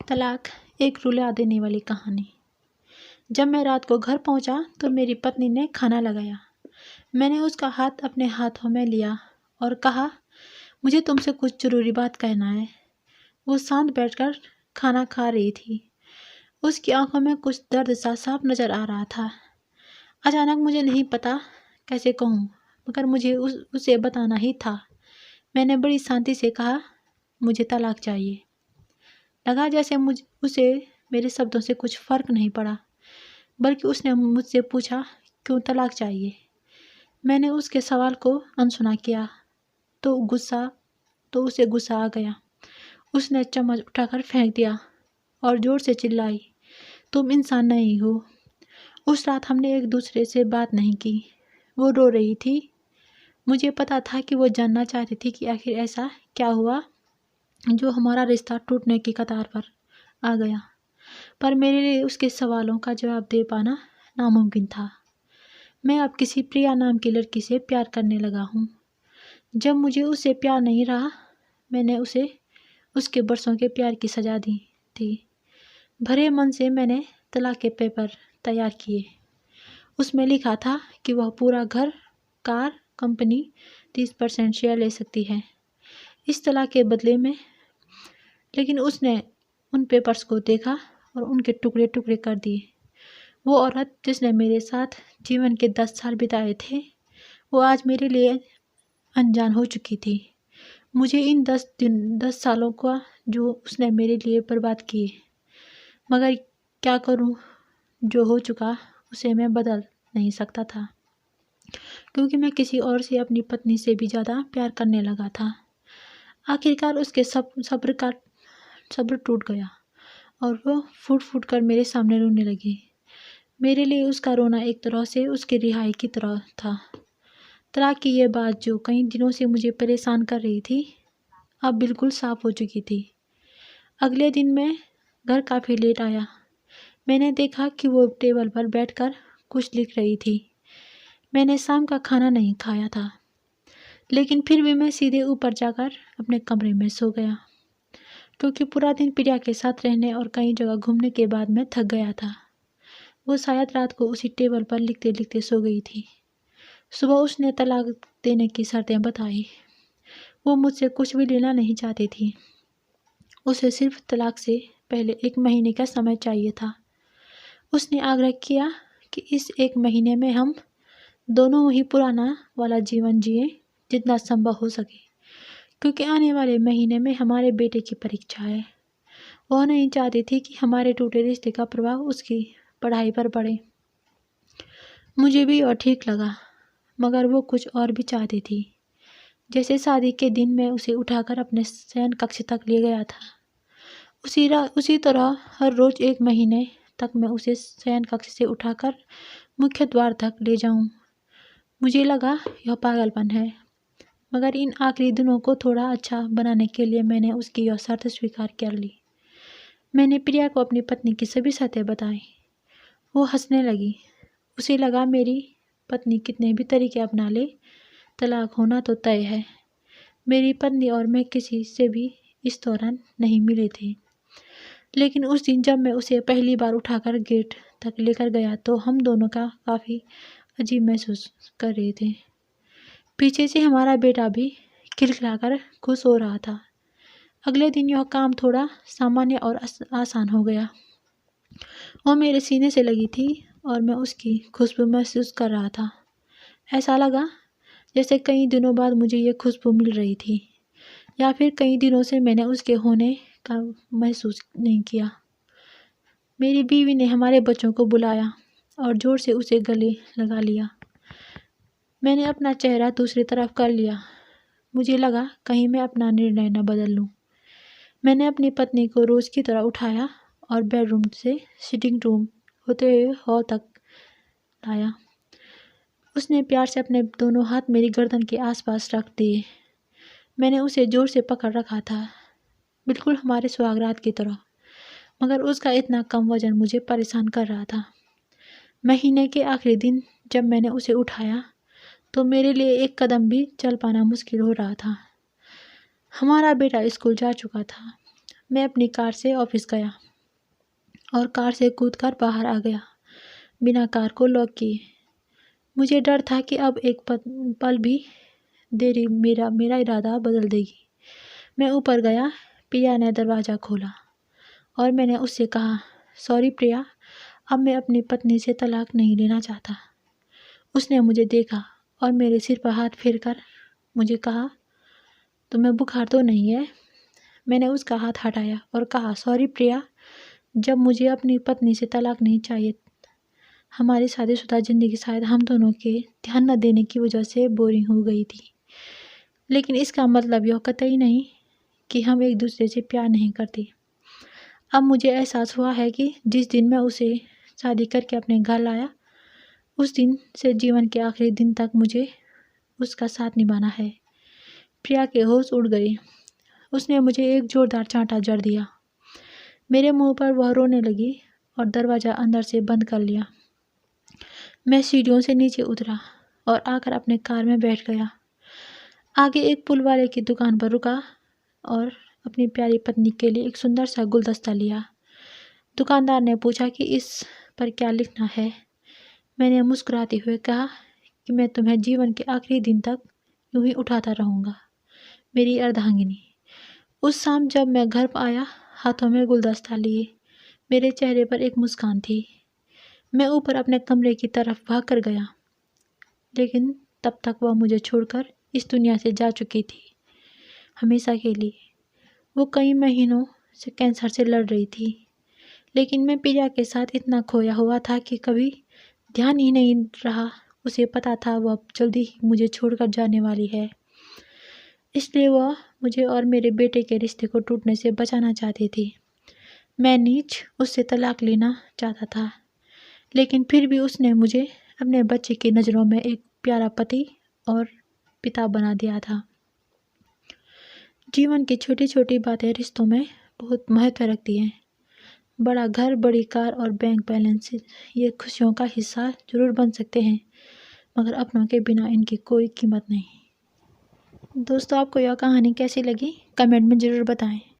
तलाक एक रुला देने वाली कहानी। जब मैं रात को घर पहुंचा तो मेरी पत्नी ने खाना लगाया। मैंने उसका हाथ अपने हाथों में लिया और कहा, मुझे तुमसे कुछ ज़रूरी बात कहना है। वो शांत बैठकर खाना खा रही थी। उसकी आंखों में कुछ दर्द सा साफ नज़र आ रहा था। अचानक मुझे नहीं पता कैसे कहूँ, मगर मुझे उसे बताना ही था। मैंने बड़ी शांति से कहा, मुझे तलाक चाहिए। लगा जैसे उसे मेरे शब्दों से कुछ फ़र्क नहीं पड़ा, बल्कि उसने मुझसे पूछा, क्यों तलाक चाहिए। मैंने उसके सवाल को अनसुना किया तो उसे गुस्सा आ गया। उसने चम्मच उठाकर फेंक दिया और ज़ोर से चिल्लाई, तुम इंसान नहीं हो। उस रात हमने एक दूसरे से बात नहीं की। वो रो रही थी। मुझे पता था कि वो जानना चाहती थी कि आखिर ऐसा क्या हुआ जो हमारा रिश्ता टूटने की कतार पर आ गया। पर मेरे लिए उसके सवालों का जवाब दे पाना नामुमकिन था। मैं अब किसी प्रिया नाम की लड़की से प्यार करने लगा हूँ। जब मुझे उससे प्यार नहीं रहा, मैंने उसे उसके बरसों के प्यार की सजा दी थी। भरे मन से मैंने तलाक के पेपर तैयार किए। उसमें लिखा था कि वह पूरा घर, कार, कंपनी 30% शेयर ले सकती है इस तलाक के बदले में। लेकिन उसने उन पेपर्स को देखा और उनके टुकड़े टुकड़े कर दिए। वो औरत जिसने मेरे साथ जीवन के 10 साल बिताए थे, वो आज मेरे लिए अनजान हो चुकी थी। मुझे इन 10 सालों का जो उसने मेरे लिए बर्बाद किए, मगर क्या करूं, जो हो चुका उसे मैं बदल नहीं सकता था, क्योंकि मैं किसी और से अपनी पत्नी से भी ज़्यादा प्यार करने लगा था। आखिरकार उसके सब्र टूट गया और वो फूट फूट कर मेरे सामने रोने लगी। मेरे लिए उसका रोना एक तरह से उसकी रिहाई की तरह था। तलाक की ये बात जो कई दिनों से मुझे परेशान कर रही थी, अब बिल्कुल साफ हो चुकी थी। अगले दिन मैं घर काफ़ी लेट आया। मैंने देखा कि वो टेबल पर बैठकर कुछ लिख रही थी। मैंने शाम का खाना नहीं खाया था, लेकिन फिर भी मैं सीधे ऊपर जाकर अपने कमरे में सो गया, क्योंकि पूरा दिन प्रिया के साथ रहने और कई जगह घूमने के बाद मैं थक गया था। वो शायद रात को उसी टेबल पर लिखते लिखते सो गई थी। सुबह उसने तलाक देने की शर्तें बताई। वो मुझसे कुछ भी लेना नहीं चाहती थी। उसे सिर्फ तलाक से पहले 1 महीने का समय चाहिए था। उसने आग्रह किया कि इस 1 महीने में हम दोनों वही पुराना वाला जीवन जिए जितना संभव हो सके, क्योंकि आने वाले महीने में हमारे बेटे की परीक्षा है। वह नहीं चाहती थी कि हमारे टूटे रिश्ते का प्रभाव उसकी पढ़ाई पर पड़े। मुझे भी और ठीक लगा, मगर वो कुछ और भी चाहती थी। जैसे शादी के दिन मैं उसे उठाकर अपने शयन कक्ष तक ले गया था, उसी तरह हर रोज़ 1 महीने तक मैं उसे शयन कक्ष से उठाकर मुख्य द्वार तक ले जाऊं। मुझे लगा यह पागलपन है, मगर इन आखिरी दिनों को थोड़ा अच्छा बनाने के लिए मैंने उसकी यह शर्त स्वीकार कर ली। मैंने प्रिया को अपनी पत्नी की सभी शर्तें बताई। वो हंसने लगी। उसे लगा मेरी पत्नी कितने भी तरीके अपना ले, तलाक होना तो तय है। मेरी पत्नी और मैं किसी से भी इस दौरान नहीं मिले थे, लेकिन उस दिन जब मैं उसे पहली बार उठाकर गेट तक लेकर गया तो हम दोनों का काफ़ी अजीब महसूस कर रहे थे। पीछे से हमारा बेटा भी खिलखिलाकर खुश हो रहा था। अगले दिन यह काम थोड़ा सामान्य और आसान हो गया। वो मेरे सीने से लगी थी और मैं उसकी खुशबू महसूस कर रहा था। ऐसा लगा जैसे कई दिनों बाद मुझे ये खुशबू मिल रही थी, या फिर कई दिनों से मैंने उसके होने का महसूस नहीं किया। मेरी बीवी ने हमारे बच्चों को बुलाया और ज़ोर से उसे गले लगा लिया। मैंने अपना चेहरा दूसरी तरफ कर लिया। मुझे लगा कहीं मैं अपना निर्णय न बदल लूँ। मैंने अपनी पत्नी को रोज़ की तरह उठाया और बेडरूम से सिटिंग रूम होते हुए हॉल तक लाया। उसने प्यार से अपने दोनों हाथ मेरी गर्दन के आसपास रख दिए। मैंने उसे ज़ोर से पकड़ रखा था, बिल्कुल हमारे सुहागरात की तरह, मगर उसका इतना कम वजन मुझे परेशान कर रहा था। महीने के आखिरी दिन जब मैंने उसे उठाया तो मेरे लिए एक कदम भी चल पाना मुश्किल हो रहा था। हमारा बेटा स्कूल जा चुका था। मैं अपनी कार से ऑफिस गया और कार से कूदकर बाहर आ गया, बिना कार को लॉक किए। मुझे डर था कि अब एक पल भी देरी मेरा इरादा बदल देगी। मैं ऊपर गया। प्रिया ने दरवाज़ा खोला और मैंने उससे कहा, सॉरी प्रिया, अब मैं अपनी पत्नी से तलाक नहीं लेना चाहता। उसने मुझे देखा और मेरे सिर पर हाथ फेरकर मुझे कहा, तुम्हें बुखार तो नहीं है? मैंने उसका हाथ हटाया और कहा, सॉरी प्रिया, जब मुझे अपनी पत्नी से तलाक नहीं चाहिए। हमारी शादीशुदा ज़िंदगी शायद हम दोनों के ध्यान न देने की वजह से बोरिंग हो गई थी, लेकिन इसका मतलब यह कतई नहीं कि हम एक दूसरे से प्यार नहीं करते। अब मुझे एहसास हुआ है कि जिस दिन मैं उसे शादी करके अपने घर लाया, उस दिन से जीवन के आखिरी दिन तक मुझे उसका साथ निभाना है। प्रिया के होश उड़ गए। उसने मुझे एक जोरदार चांटा जड़ दिया। मेरे मुंह पर वह रोने लगी और दरवाज़ा अंदर से बंद कर लिया। मैं सीढ़ियों से नीचे उतरा और आकर अपने कार में बैठ गया। आगे एक पुल वाले की दुकान पर रुका और अपनी प्यारी पत्नी के लिए एक सुंदर सा गुलदस्ता लिया। दुकानदार ने पूछा कि इस पर क्या लिखना है। मैंने मुस्कुराते हुए कहा कि मैं तुम्हें जीवन के आखिरी दिन तक यूं ही उठाता रहूँगा, मेरी अर्धांगिनी। उस शाम जब मैं घर आया, हाथों में गुलदस्ता लिए, मेरे चेहरे पर एक मुस्कान थी। मैं ऊपर अपने कमरे की तरफ भाग कर गया, लेकिन तब तक वह मुझे छोड़कर इस दुनिया से जा चुकी थी, हमेशा के लिए। वो कई महीनों से कैंसर से लड़ रही थी, लेकिन मैं प्रिया के साथ इतना खोया हुआ था कि कभी ध्यान ही नहीं रहा। उसे पता था वह जल्दी ही मुझे छोड़कर जाने वाली है, इसलिए वह मुझे और मेरे बेटे के रिश्ते को टूटने से बचाना चाहती थी। मैं नीच उससे तलाक लेना चाहता था, लेकिन फिर भी उसने मुझे अपने बच्चे की नज़रों में एक प्यारा पति और पिता बना दिया था। जीवन की छोटी छोटी बातें रिश्तों में बहुत महत्व रखती हैं। बड़ा घर, बड़ी कार और बैंक बैलेंस ये खुशियों का हिस्सा जरूर बन सकते हैं, मगर अपनों के बिना इनकी कोई कीमत नहीं। दोस्तों, आपको यह कहानी कैसी लगी कमेंट में ज़रूर बताएं।